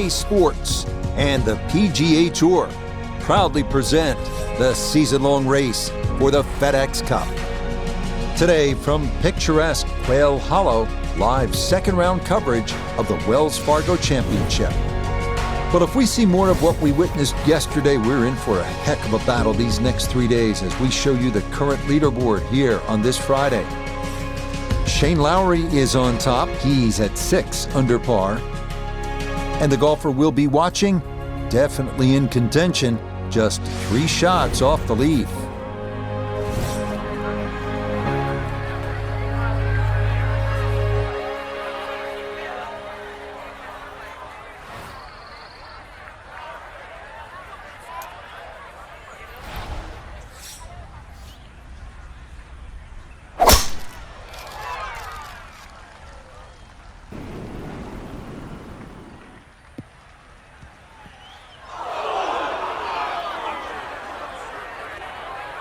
EASports and the PGA Tour proudly present the season-long race for the FedEx Cup. Today, from picturesque Quail Hollow, live second-round coverage of the Wells Fargo Championship. But if we see more of what we witnessed yesterday, we're in for a heck of a battle these next 3 days as we show you the current leaderboard here on this Friday. Shane Lowry is on top. He's at 6 under par. And the golfer we'll be watching, definitely in contention, just 3 shots off the lead.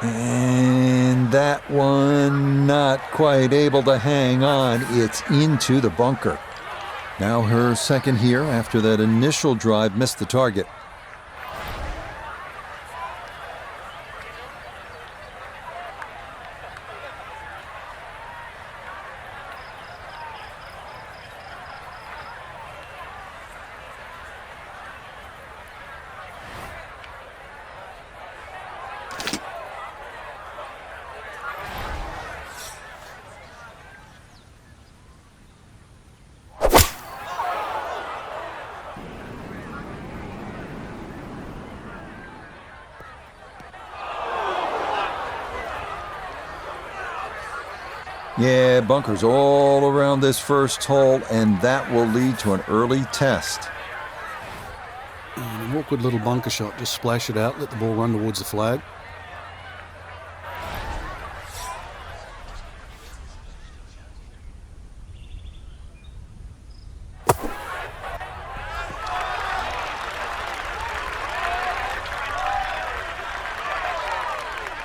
And that one not quite able to hang on. It's into the bunker. Now her second here after that initial drive missed the target. Yeah, bunkers all around this first hole, and that will lead to an early test. And an awkward little bunker shot. Just splash it out, let the ball run towards the flag.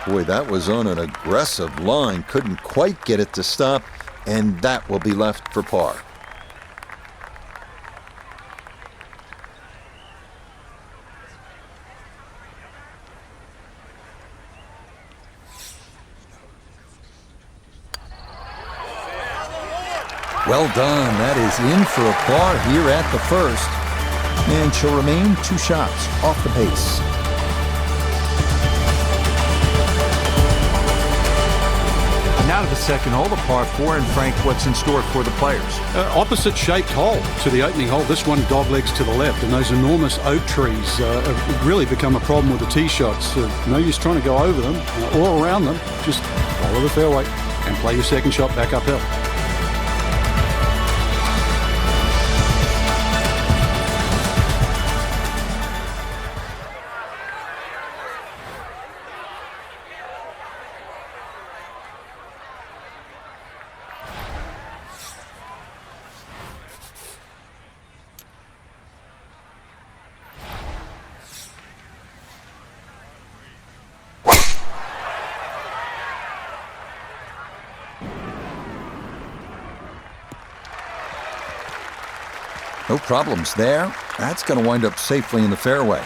Boy, that was on an aggressive line. Couldn't quite get it to stop, and that will be left for par. Well done. That is in for a par here at the first. And she'll remain 2 shots off the pace. Now to the second hole, the par 4, and Frank, what's in store for the players? Opposite shaped hole to the opening hole. This one doglegs to the left, and those enormous oak trees have really become a problem with the tee shots. No use trying to go over them or around them. Just follow the fairway and play your second shot back uphill. No problems there. That's going to wind up safely in the fairway.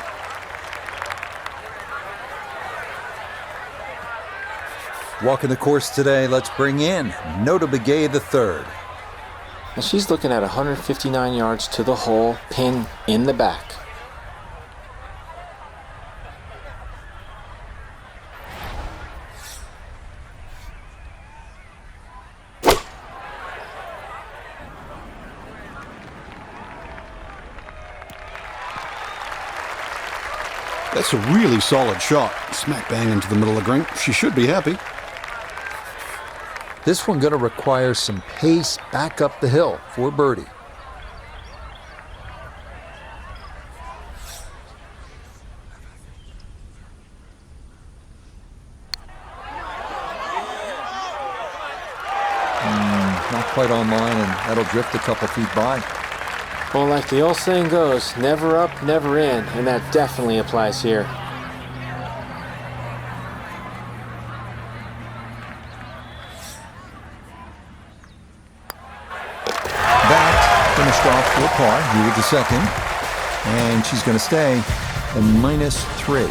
Walking the course today, let's bring in Nota Begay III. Now she's looking at 159 yards to the hole, pin in the back. That's a really solid shot. Smack bang into the middle of the green. She should be happy. This one going to require some pace back up the hill for birdie. Not quite on line, and that'll drift a couple feet by. Well, like the old saying goes, never up, never in, and that definitely applies here. That finished off for a par. Here with the second. And she's going to stay at -3.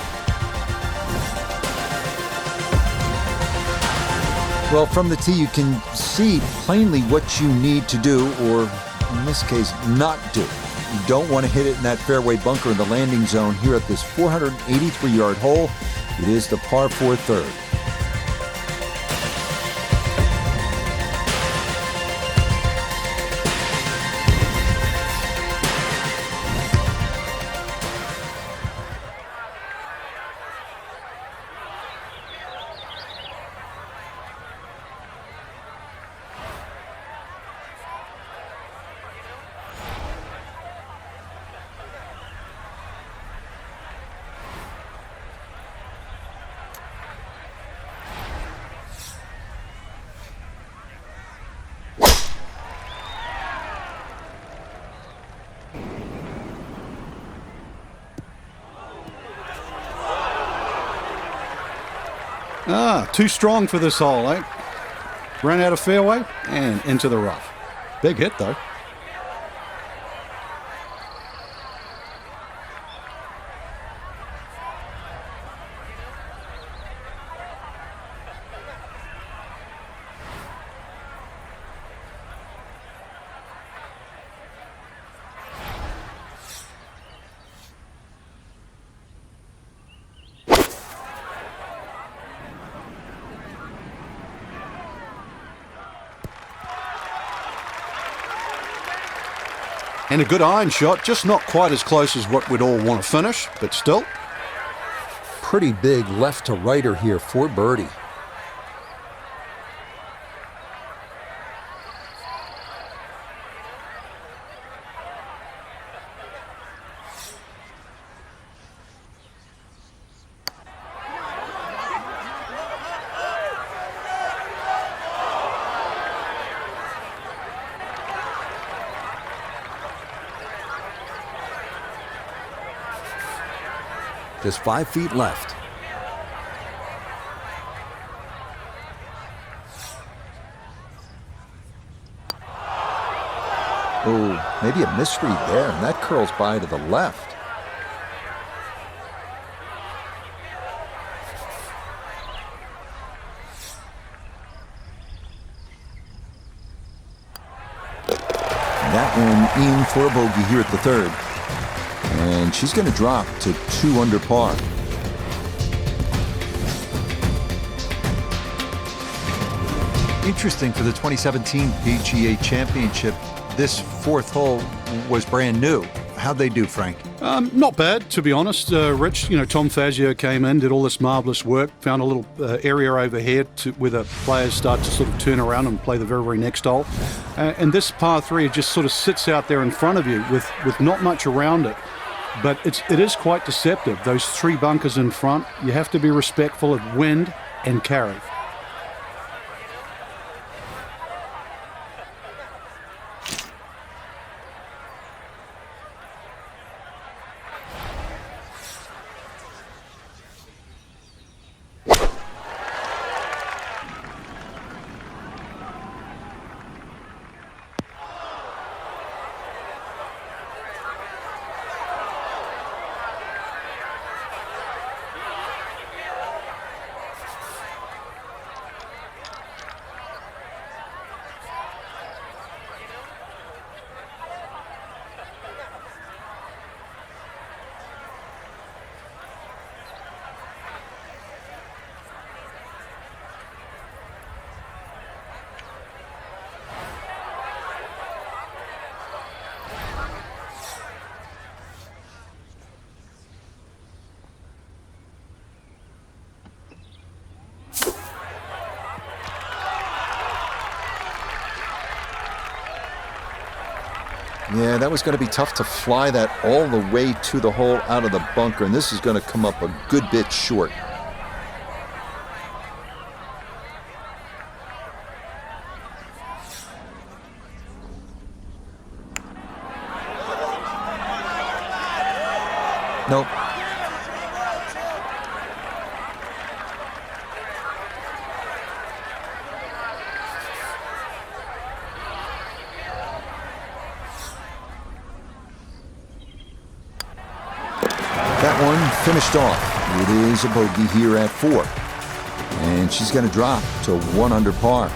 Well, from the tee, you can see plainly what you need to do, or in this case, not do. You don't want to hit it in that fairway bunker in the landing zone here at this 483-yard hole. It is the par 4 third. Too strong for this hole, eh? Ran out of fairway and into the rough. Big hit, though. And a good iron shot, just not quite as close as what we'd all want to finish, but still. Pretty big left to righter here for birdie. Just 5 feet left. Oh, maybe a misread there, and that curls by to the left. And that one in for a bogey here at the third. And she's going to drop to 2 under par. Interesting for the 2017 PGA Championship, this 4th hole was brand new. How'd they do, Frank? Not bad, to be honest. Rich, Tom Fazio came in, did all this marvellous work, found a little area over here where the players start to sort of turn around and play the very, very next hole. And this par 3 just sort of sits out there in front of you with not much around it. But it is quite deceptive. Those 3 bunkers in front, you have to be respectful of wind and carry. Yeah, that was going to be tough to fly that all the way to the hole out of the bunker, and this is going to come up a good bit short. Nope. that one finished off. It is a bogey here at 4. And she's going to drop to 1 under par.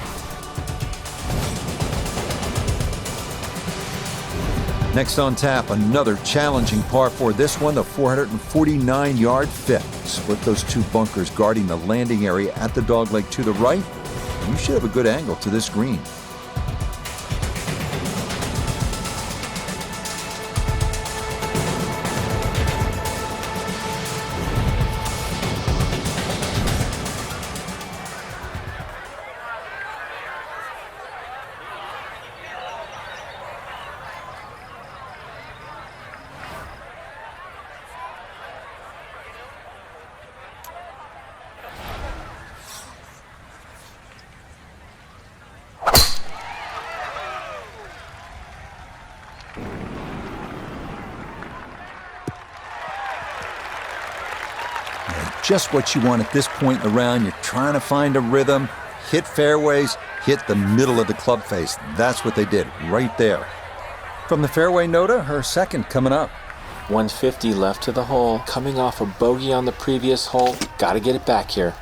Next on tap, another challenging par 4. This one, the 449-yard fifth. Split those two bunkers guarding the landing area at the dogleg to the right. You should have a good angle to this green. Just what you want at this point in the round. You're trying to find a rhythm, hit fairways, hit the middle of the club face. That's what they did right there. From the fairway, Nota, her second coming up. 150 left to the hole. Coming off a bogey on the previous hole. Got to get it back here.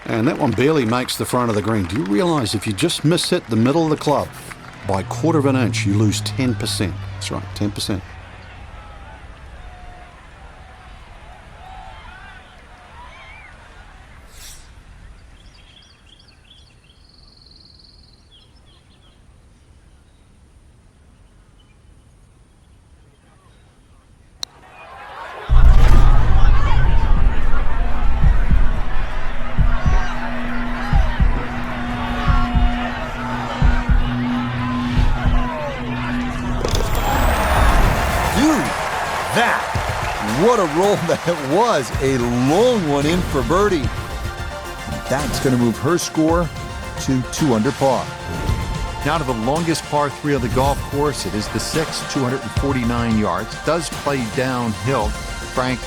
And that one barely makes the front of the green. Do you realize if you just miss hit the middle of the club by 1/4 of an inch, you lose 10%? That's right, 10%. What a roll that was. A long one in for birdie. That's going to move her score to 2 under par. Now to the longest par 3 of the golf course. It is the 6th, 249 yards. Does play downhill. Frank,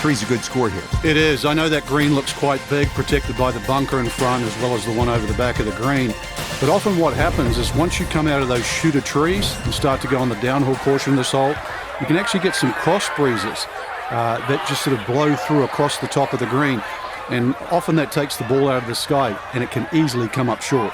3's a good score here. It is. I know that green looks quite big, protected by the bunker in front as well as the one over the back of the green. But often what happens is once you come out of those shooter trees and start to go on the downhill portion of this hole, you can actually get some cross breezes that just sort of blow through across the top of the green. And often that takes the ball out of the sky and it can easily come up short.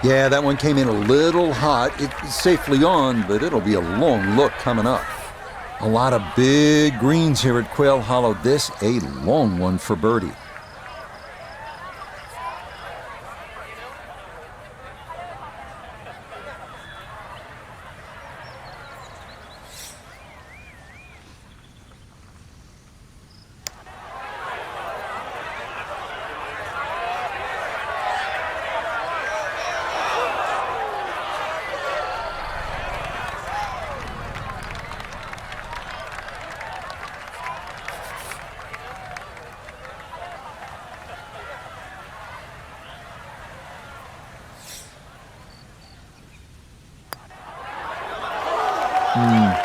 Yeah, that one came in a little hot. It's safely on, but it'll be a long look coming up. A lot of big greens here at Quail Hollow. This a long one for birdie.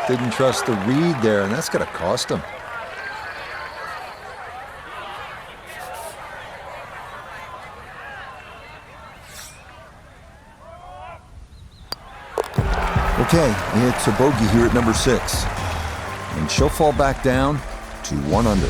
Didn't trust the read there, and that's going to cost him. Okay, it's a bogey here at number 6. And she'll fall back down to 1 under.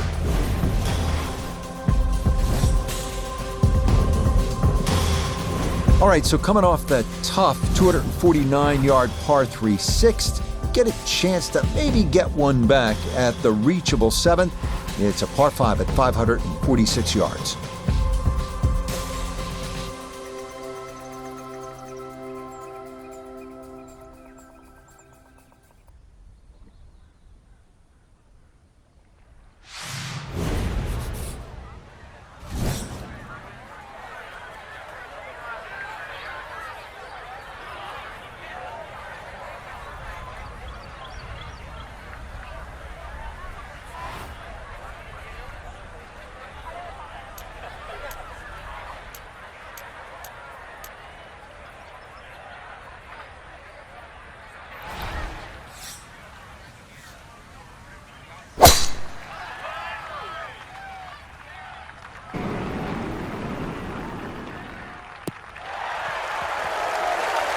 All right, so coming off that tough 249-yard par 3 sixth, get a chance to maybe get one back at the reachable 7th. It's a par 5 at 546 yards.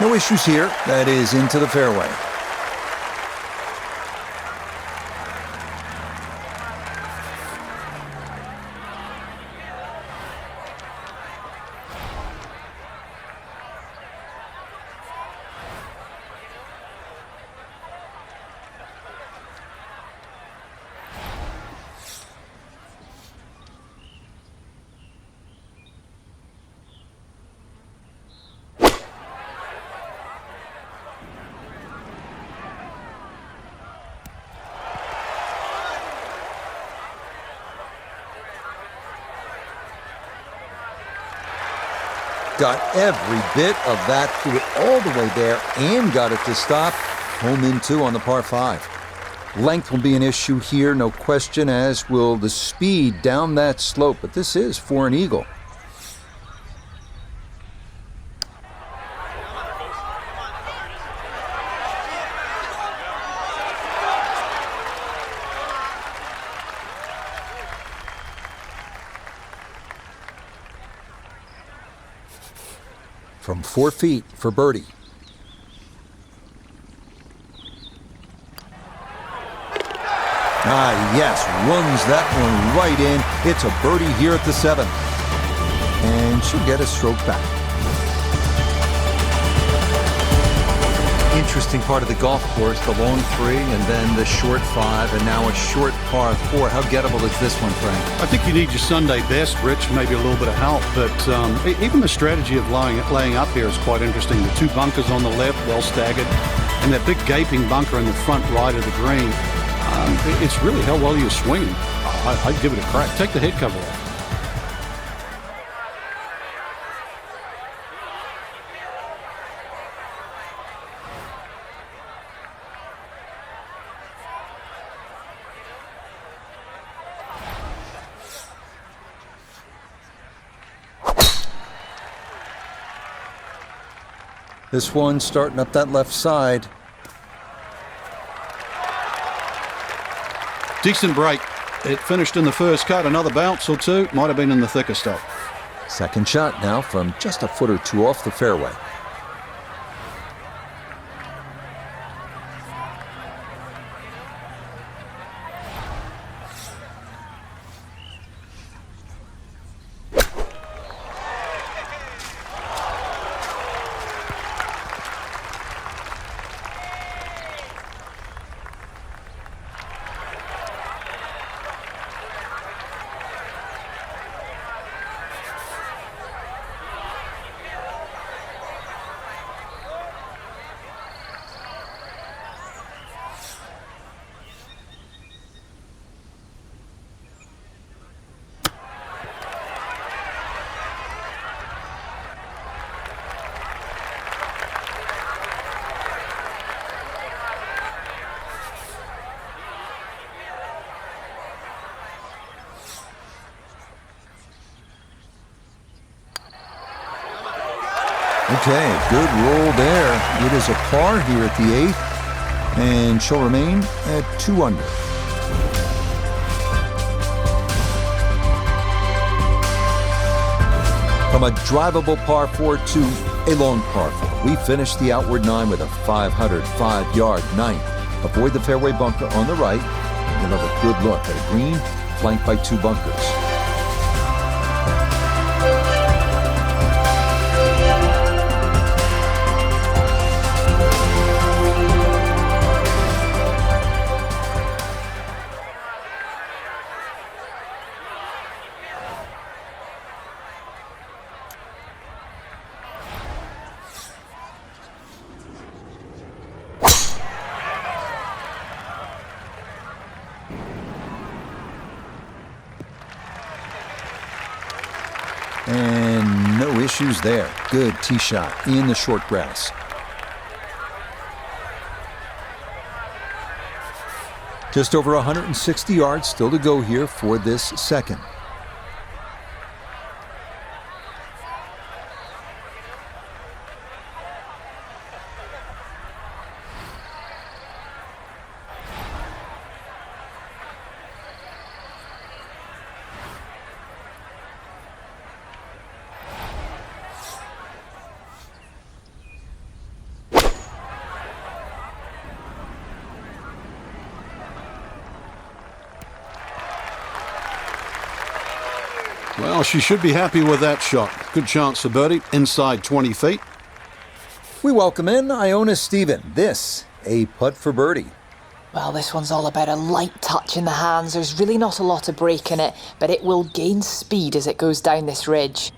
No issues here. That is into the fairway. Got every bit of that, threw it all the way there and got it to stop. Hole in 2 on the par 5. Length will be an issue here, no question, as will the speed down that slope, but this is for an eagle. From 4 feet for birdie. Yes, runs that one right in. It's a birdie here at the 7th. And she'll get a stroke back. Interesting part of the golf course, the long 3 and then the short 5 and now a short par 4. How gettable is this one, Frank? I think you need your Sunday best, Rich, maybe a little bit of help, but even the strategy of laying up here is quite interesting. The 2 bunkers on the left, well staggered, and that big gaping bunker in the front right of the green. It's really how well you're swinging. I'd give it a crack. Take the head cover off. This one starting up that left side. Decent break. It finished in the first cut. Another bounce or 2. Might have been in the thicker stuff. Second shot now from just a foot or 2 off the fairway. Okay, good roll there. It is a par here at the 8th, and she'll remain at 2 under. From a drivable par 4 to a long par 4, we finished the outward 9 with a 505-yard 9th. Avoid the fairway bunker on the right. You'll have a good look at a green flanked by 2 bunkers. And no issues there. Good tee shot in the short grass. Just over 160 yards still to go here for this second. Well, she should be happy with that shot. Good chance for birdie, inside 20 feet. We welcome in Iona Stephen. This, a putt for birdie. Well, this one's all about a light touch in the hands. There's really not a lot of break in it, but it will gain speed as it goes down this ridge.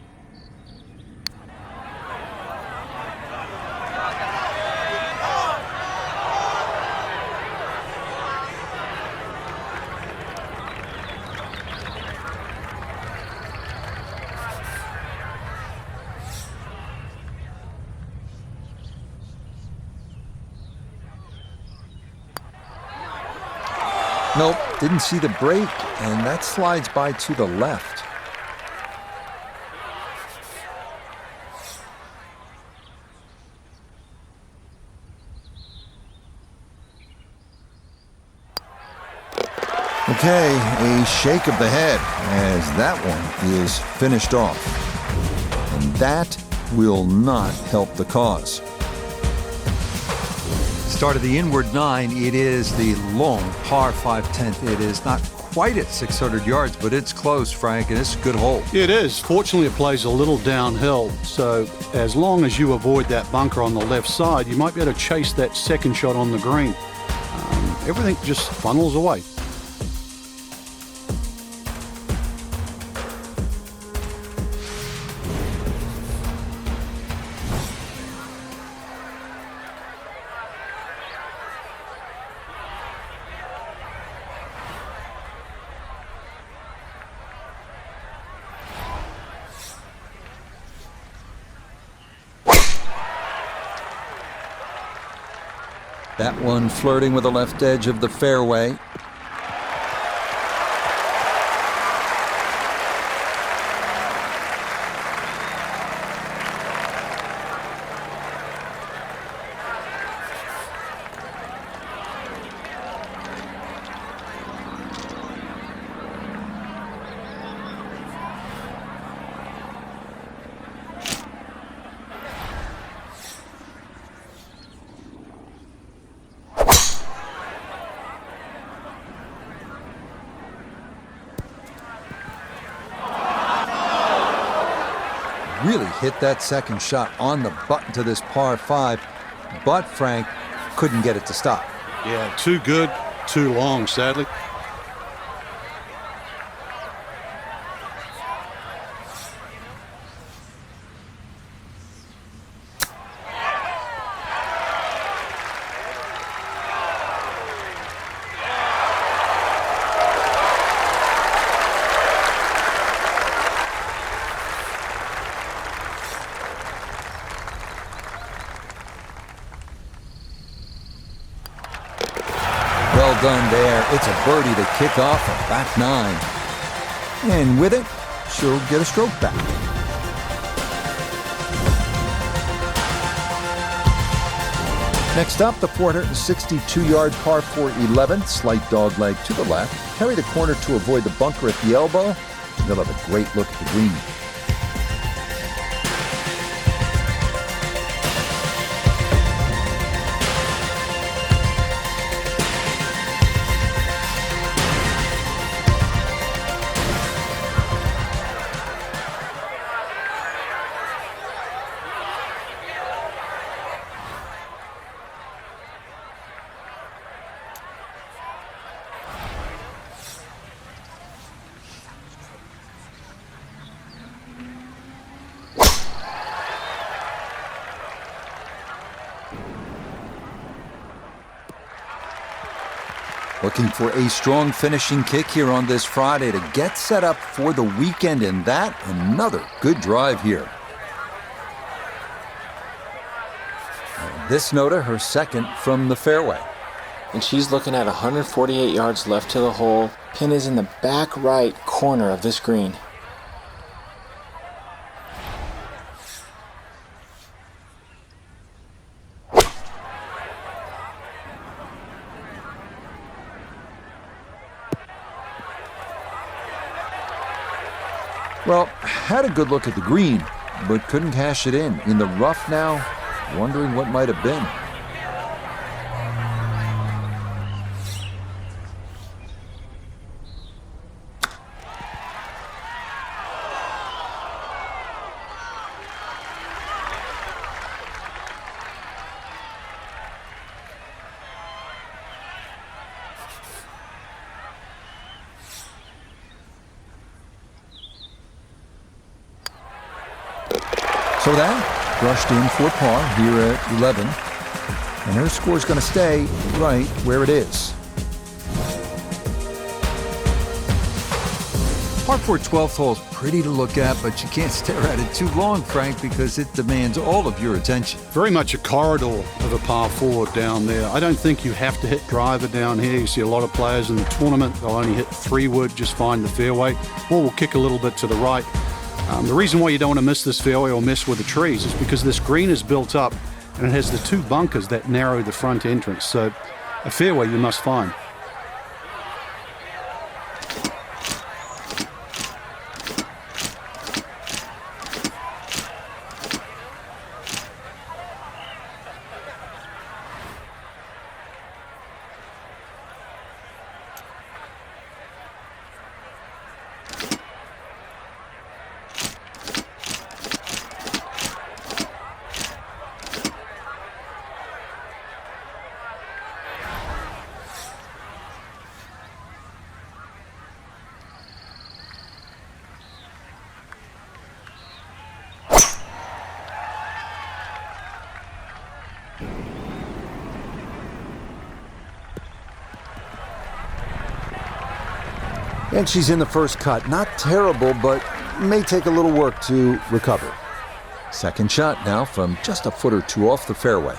Nope, didn't see the break, and that slides by to the left. Okay, a shake of the head as that one is finished off. And that will not help the cause. Start of the inward 9, it is the long par 5/10. It is not quite at 600 yards, but it's close, Frank, and it's a good hole. It is. Fortunately, it plays a little downhill, so as long as you avoid that bunker on the left side, you might be able to chase that second shot on the green. Everything just funnels away. That one flirting with the left edge of the fairway. Really hit that second shot on the button to this par 5, but Frank couldn't get it to stop. Yeah, too good, too long, sadly. Well done there. It's a birdie to kick off a back 9. And with it, she'll get a stroke back. Next up, the 462-yard par 4 11, slight dogleg to the left. Carry the corner to avoid the bunker at the elbow. They'll have a great look at the green. Looking for a strong finishing kick here on this Friday to get set up for the weekend, and that another good drive here. And this Nota, her second from the fairway. And she's looking at 148 yards left to the hole. Pin is in the back right corner of this green. Well, had a good look at the green, but couldn't cash it in. In the rough now, wondering what might have been. So that brushed in for par here at 11. And her score's going to stay right where it is. Par 4 12th hole is pretty to look at, but you can't stare at it too long, Frank, because it demands all of your attention. Very much a corridor of a par 4 down there. I don't think you have to hit driver down here. You see a lot of players in the tournament, they'll only hit 3-wood, just find the fairway. Ball will kick a little bit to the right. The reason why you don't want to miss this fairway or mess with the trees is because this green is built up and it has the 2 bunkers that narrow the front entrance. So a fairway you must find. And she's in the first cut. Not terrible, but may take a little work to recover. Second shot now from just a foot or two off the fairway.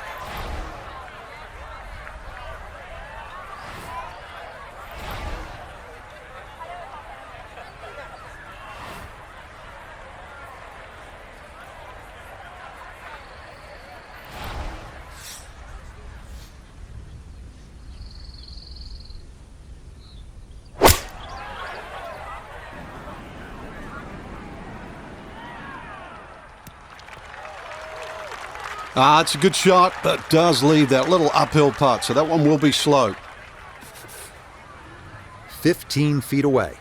It's a good shot, but does leave that little uphill putt, so that one will be slow. 15 feet away.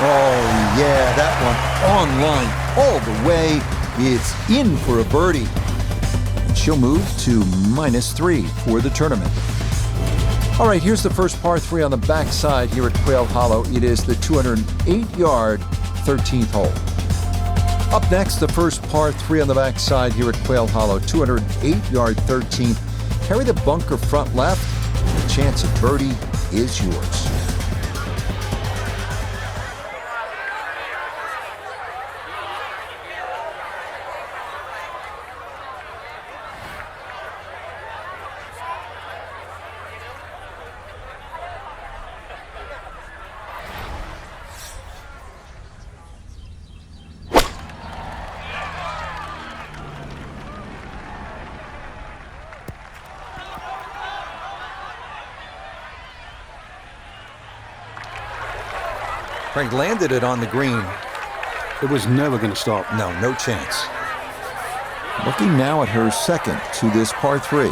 Oh, yeah, that one on line all the way. It's in for a birdie. She'll move to -3 for the tournament. All right, here's the first par 3 on the backside here at Quail Hollow. It is the 208-yard 13th hole. Up next, the first par 3 on the backside here at Quail Hollow, 208-yard 13th. Carry the bunker front left. The chance of birdie is yours. Frank landed it on the green. It was never going to stop. No chance. Looking now at her second to this par 3.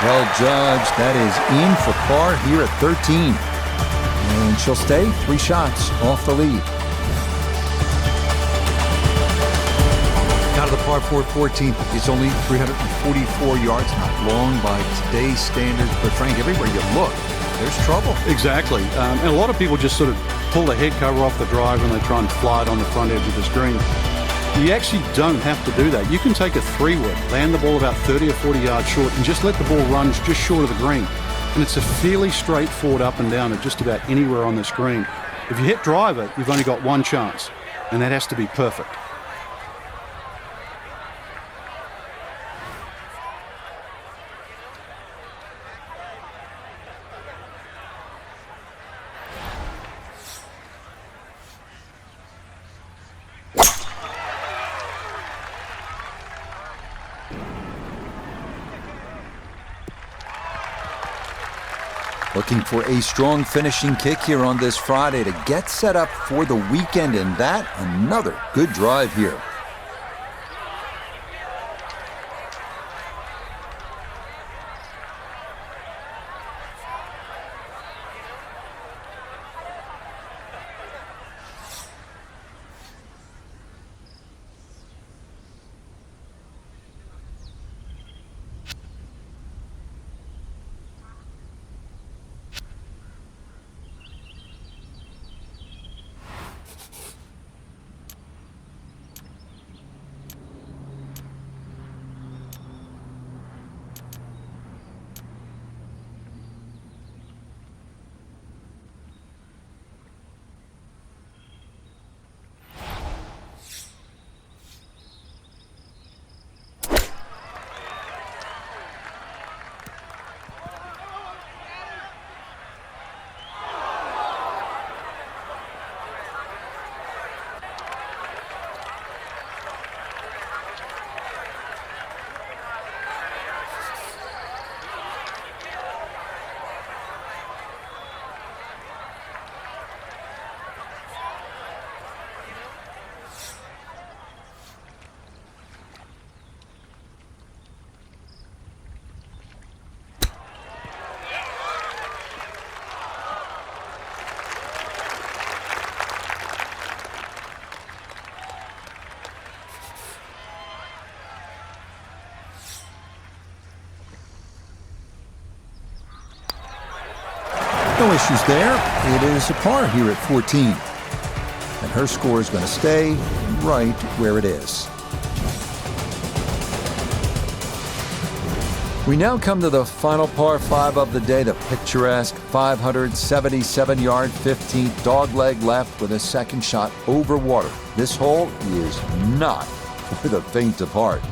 Well judged. That is in for par here at 13. And she'll stay 3 shots off the lead. Now to the par 4 14th. It's only 344 yards, not long by today's standards. But Frank, everywhere you look, there's trouble. Exactly. And a lot of people just sort of pull the head cover off the driver and they try and fly it on the front edge of the screen. You actually don't have to do that. You can take a 3-wood, land the ball about 30 or 40 yards short, and just let the ball run just short of the green. And it's a fairly straightforward up and down at just about anywhere on the screen. If you hit driver, you've only got one chance, and that has to be perfect. Looking for a strong finishing kick here on this Friday to get set up for the weekend, and that another good drive here. No issues there. It is a par here at 14. And her score is going to stay right where it is. We now come to the final par 5 of the day, the picturesque 577-yard 15th dogleg left with a second shot over water. This hole is not for the faint of heart.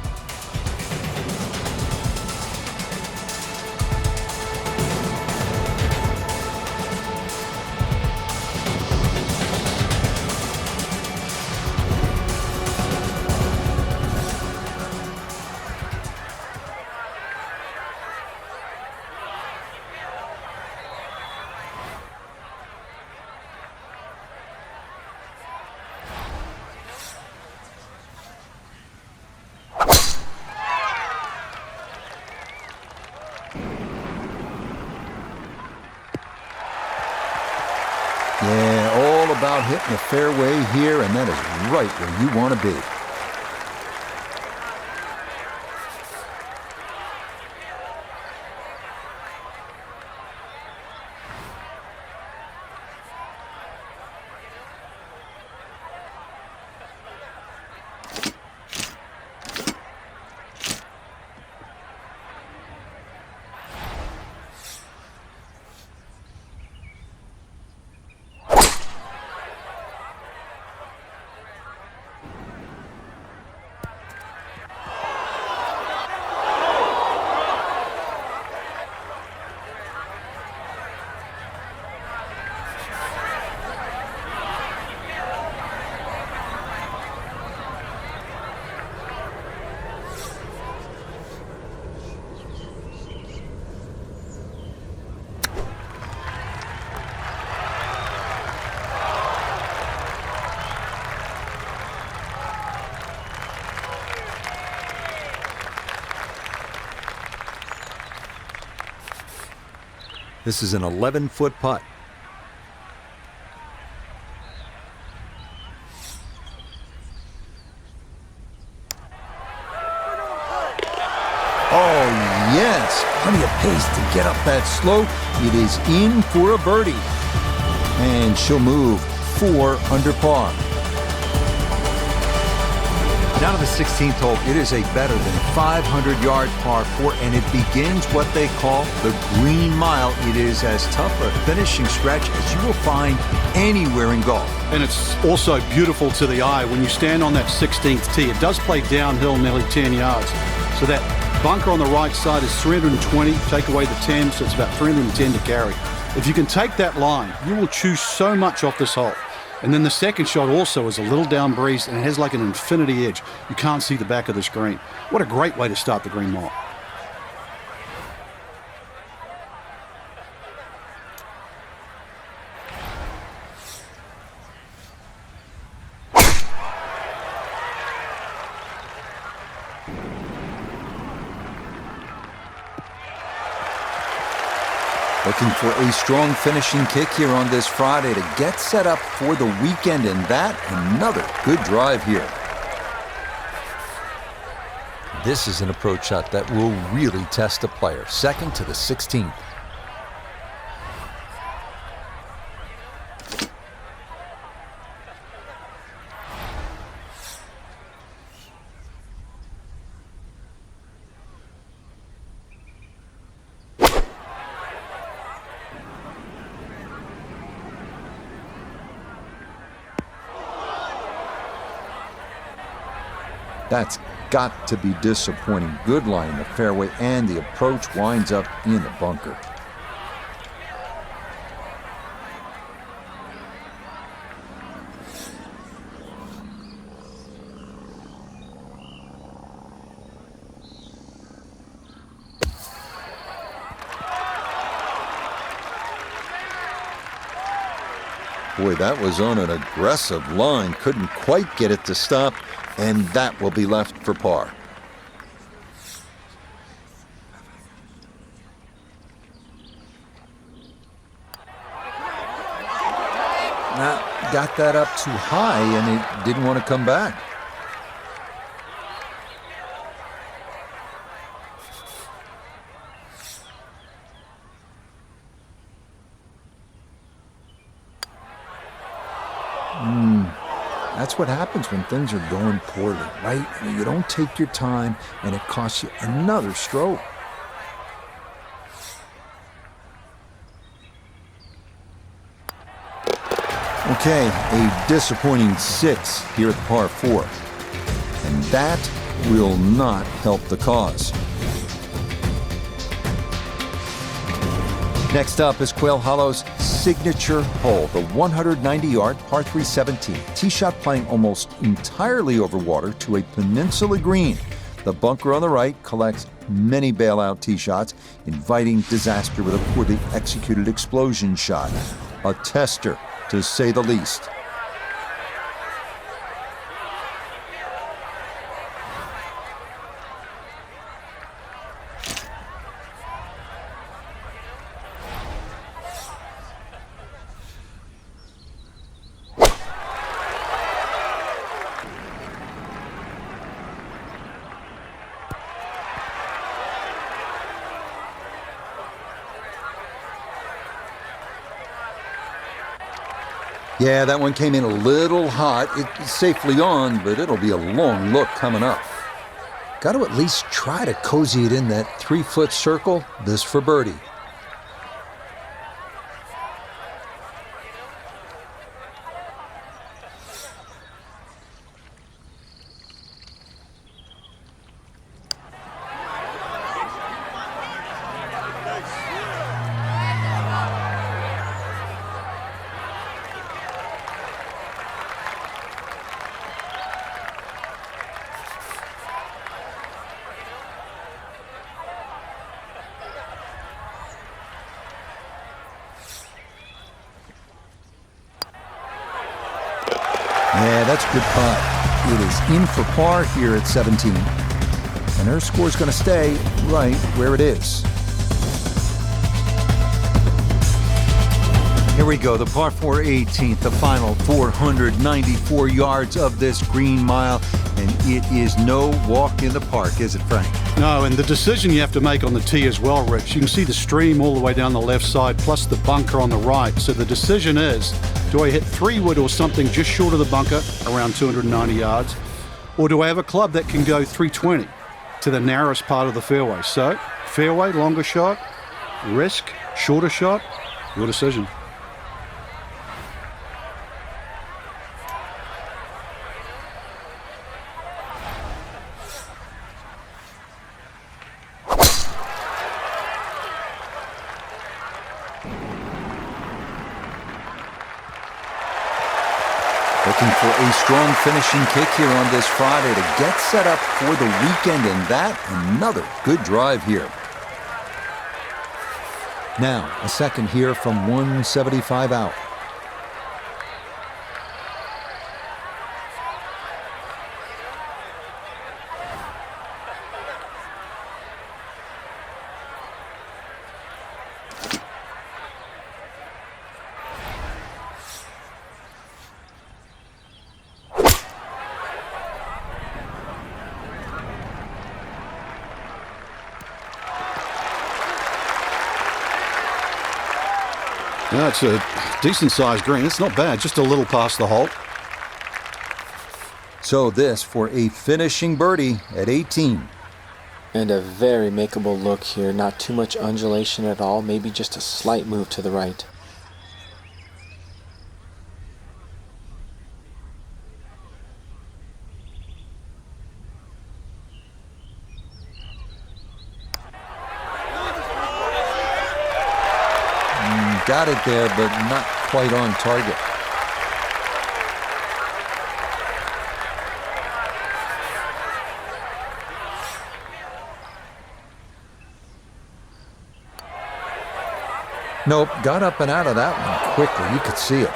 Yeah, all about hitting the fairway here, and that is right where you want to be. This is an 11-foot putt. Oh, yes. Plenty of pace to get up that slope. It is in for a birdie. And she'll move 4 under par. Now to the 16th hole. It is a better than 500-yard par 4, and it begins what they call the green mile. It is as tough a finishing stretch as you will find anywhere in golf. And it's also beautiful to the eye when you stand on that 16th tee. It does play downhill nearly 10 yards. So that bunker on the right side is 320. Take away the 10, so it's about 310 to carry. If you can take that line, you will choose so much off this hole. And then the second shot also is a little down breeze, and it has like an infinity edge. You can't see the back of the screen. What a great way to start the green mile. Looking for a strong finishing kick here on this Friday to get set up for the weekend, and that another good drive here. This is an approach shot that will really test a player. Second to the 16th. That's got to be disappointing. Good line in the fairway, and the approach winds up in the bunker. Boy, that was on an aggressive line. Couldn't quite get it to stop, and that will be left for par. Got that up too high, and it didn't want to come back. That's what happens when things are going poorly, right? I mean, you don't take your time, and it costs you another stroke. Okay, a disappointing 6 here at the par 4. And that will not help the cause. Next up is Quail Hollow's signature hole, the 190-yard par 3 17. Tee shot playing almost entirely over water to a peninsula green. The bunker on the right collects many bailout tee shots, inviting disaster with a poorly executed explosion shot. A tester, to say the least. Yeah, that one came in a little hot. It's safely on, but it'll be a long look coming up. Got to at least try to cozy it in that 3-foot circle. This for birdie. Yeah, that's a good putt. It is in for par here at 17. And her score's going to stay right where it is. Here we go, the par 4 18th, the final 494 yards of this green mile. And it is no walk in the park, is it, Frank? No, and the decision you have to make on the tee as well, Rich. You can see the stream all the way down the left side, plus the bunker on the right. So the decision is, do I hit 3-wood or something just short of the bunker, around 290 yards? Or do I have a club that can go 320 to the narrowest part of the fairway? So, fairway, longer shot, risk, shorter shot, your decision. Looking for a strong finishing kick here on this Friday to get set up for the weekend, and that another good drive here. Now, a second here from 175 out. Yeah, it's a decent-sized green. It's not bad, just a little past the hole. So this for a finishing birdie at 18. And a very makeable look here. Not too much undulation at all. Maybe just a slight move to the right. Got it there, but not quite on target. Nope, got up and out of that one quickly. You could see it.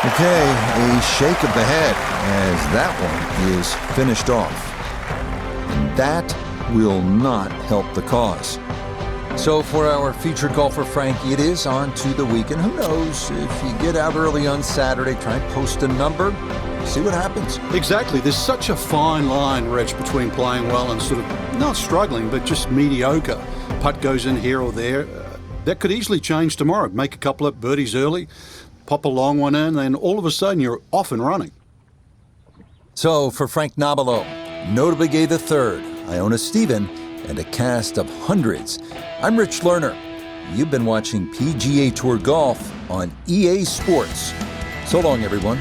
Okay, a shake of the head as that one is finished off. And that will not help the cause. So for our featured golfer, Frank, it is on to the weekend. Who knows, if you get out early on Saturday, try and post a number, see what happens. Exactly. There's such a fine line, Reg, between playing well and sort of not struggling, but just mediocre. Putt goes in here or there. That could easily change tomorrow. Make a couple of birdies early, pop a long one in, and all of a sudden you're off and running. So for Frank Nobilo, notably gay the third, Iona Stephen, and a cast of hundreds, I'm Rich Lerner. You've been watching PGA Tour Golf on EA Sports. So long, everyone.